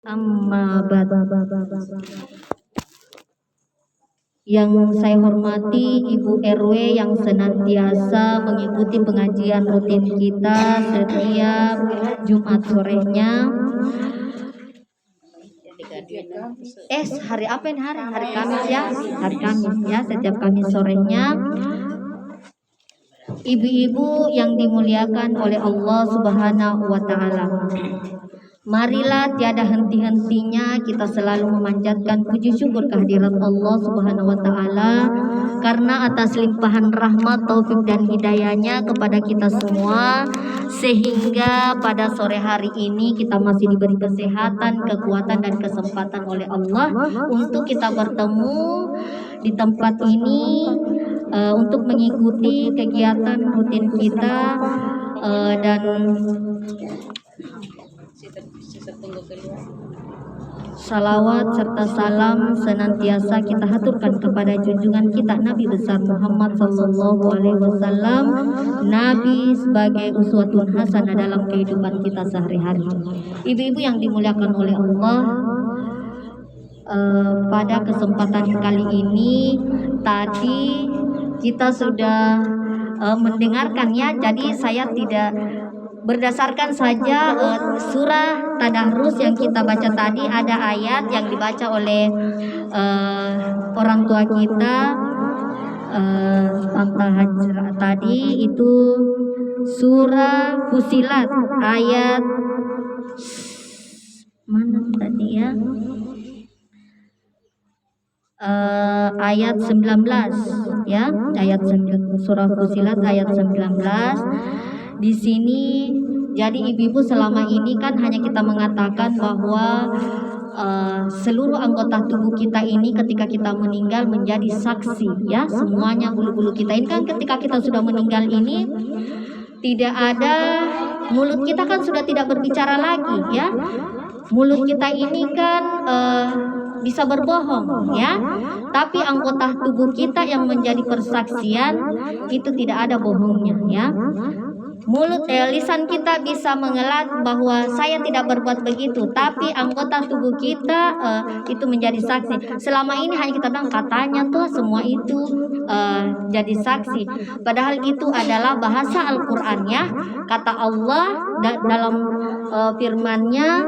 Amma ba'd. Yang saya hormati Ibu RW yang senantiasa mengikuti pengajian rutin kita setiap Jumat sorenya. Hari apa ini? Hari Kamis ya. Hari Kamis ya, setiap Kamis sorenya. Ibu-ibu yang dimuliakan oleh Allah Subhanahu wa taala. Marilah tiada henti-hentinya kita selalu memanjatkan puji syukur kehadirat Allah Subhanahu wa taala karena atas limpahan rahmat, taufik dan hidayahnya kepada kita semua, sehingga pada sore hari ini kita masih diberi kesehatan, kekuatan dan kesempatan oleh Allah untuk kita bertemu di tempat ini untuk mengikuti kegiatan rutin kita dan salawat serta salam senantiasa kita haturkan kepada junjungan kita Nabi besar Muhammad sallallahu alaihi wasallam, Nabi sebagai uswatun hasanah dalam kehidupan kita sehari-hari. Ibu-ibu yang dimuliakan oleh Allah, pada kesempatan kali ini tadi kita sudah mendengarkan ya, jadi saya tidak berdasarkan saja surah Tadarus yang kita baca tadi, ada ayat yang dibaca oleh orang tua kita Tante Hajra tadi, itu surah Fusilat ayat mana tadi ya, ayat 19 ya, ayat 19, surah Fusilat ayat 19. Di sini jadi ibu-ibu selama ini kan hanya kita mengatakan bahwa seluruh anggota tubuh kita ini ketika kita meninggal menjadi saksi ya, semuanya bulu-bulu kita ini kan ketika kita sudah meninggal ini tidak ada, mulut kita kan sudah tidak berbicara lagi ya, mulut kita ini kan bisa berbohong ya, tapi anggota tubuh kita yang menjadi persaksian itu tidak ada bohongnya ya. Mulut lisan kita bisa mengelat bahwa saya tidak berbuat begitu, tapi anggota tubuh kita itu menjadi saksi. Selama ini hanya kita bilang katanya tuh semua itu jadi saksi, padahal itu adalah bahasa Al-Qur'an ya. Kata Allah dalam firman-Nya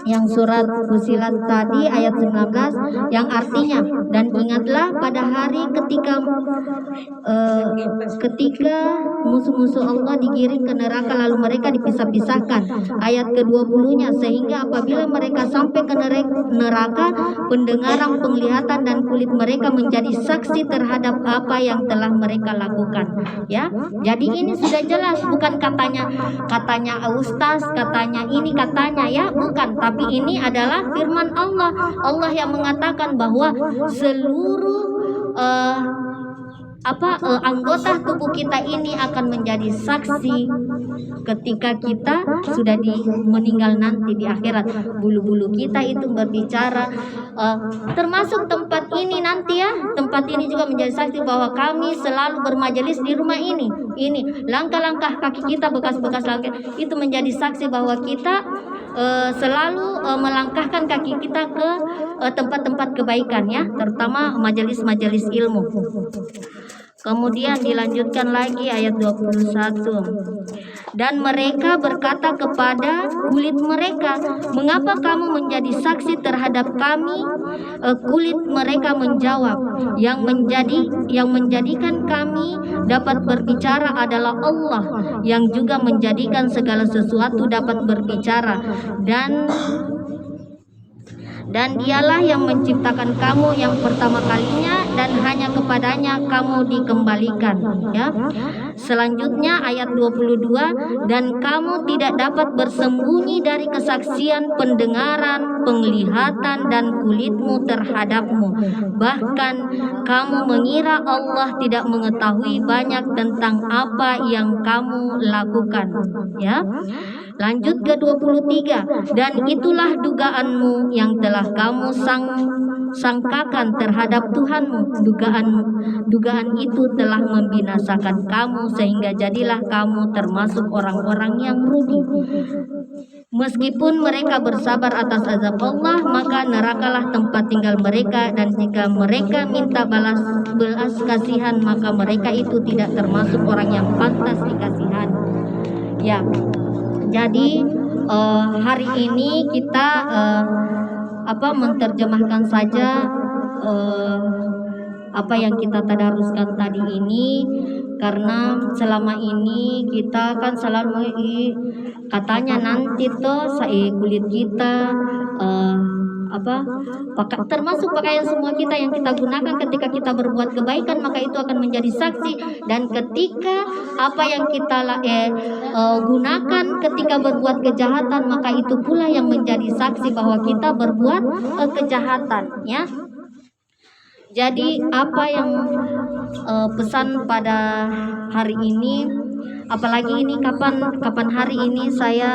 yang surat Fusilat tadi ayat 19 yang artinya, dan ingatlah pada hari ketika musuh-musuh Allah digiring ke neraka lalu mereka dipisah-pisahkan. Ayat ke-20-nya, sehingga apabila mereka sampai ke neraka, pendengaran, penglihatan dan kulit mereka menjadi saksi terhadap apa yang telah mereka lakukan ya. Jadi ini sudah jelas, bukan katanya ustaz, katanya ini, katanya ya, bukan, tapi ini adalah firman Allah. Allah yang mengatakan bahwa seluruh anggota tubuh kita ini akan menjadi saksi ketika kita sudah meninggal nanti di akhirat. Bulu-bulu kita itu berbicara, termasuk tempat ini nanti ya, tempat ini juga menjadi saksi bahwa kami selalu bermajelis di rumah ini. Ini langkah-langkah kaki kita, bekas-bekas langkah itu menjadi saksi bahwa kita selalu melangkahkan kaki kita ke tempat-tempat kebaikan ya, terutama majelis-majelis ilmu. Kemudian dilanjutkan lagi ayat 21. Dan mereka berkata kepada kulit mereka, mengapa kamu menjadi saksi terhadap kami? Kulit mereka menjawab, yang menjadikan kami dapat berbicara adalah Allah, yang juga menjadikan segala sesuatu dapat berbicara, dan dialah yang menciptakan kamu yang pertama kalinya dan hanya kepadanya kamu dikembalikan ya. Selanjutnya ayat 22, dan kamu tidak dapat bersembunyi dari kesaksian pendengaran, penglihatan dan kulitmu terhadapmu, bahkan kamu mengira Allah tidak mengetahui banyak tentang apa yang kamu lakukan ya. Lanjut ke 23, dan itulah dugaanmu yang telah kamu sangkakan terhadap Tuhanmu. Dugaan itu telah membinasakan kamu, sehingga jadilah kamu termasuk orang-orang yang rugi. Meskipun mereka bersabar atas azab Allah, maka nerakalah tempat tinggal mereka, dan jika mereka minta belas kasihan, maka mereka itu tidak termasuk orang yang pantas dikasihan. Ya, jadi hari ini kita menerjemahkan saja apa yang kita tadaruskan tadi ini, karena selama ini kita kan selalu katanya nanti tuh kulit kita termasuk pakaian semua kita yang kita gunakan ketika kita berbuat kebaikan, maka itu akan menjadi saksi, dan ketika apa yang kita gunakan ketika berbuat kejahatan, maka itu pula yang menjadi saksi bahwa kita berbuat kejahatan, ya. Jadi apa yang pesan pada hari ini, apalagi ini kapan hari ini saya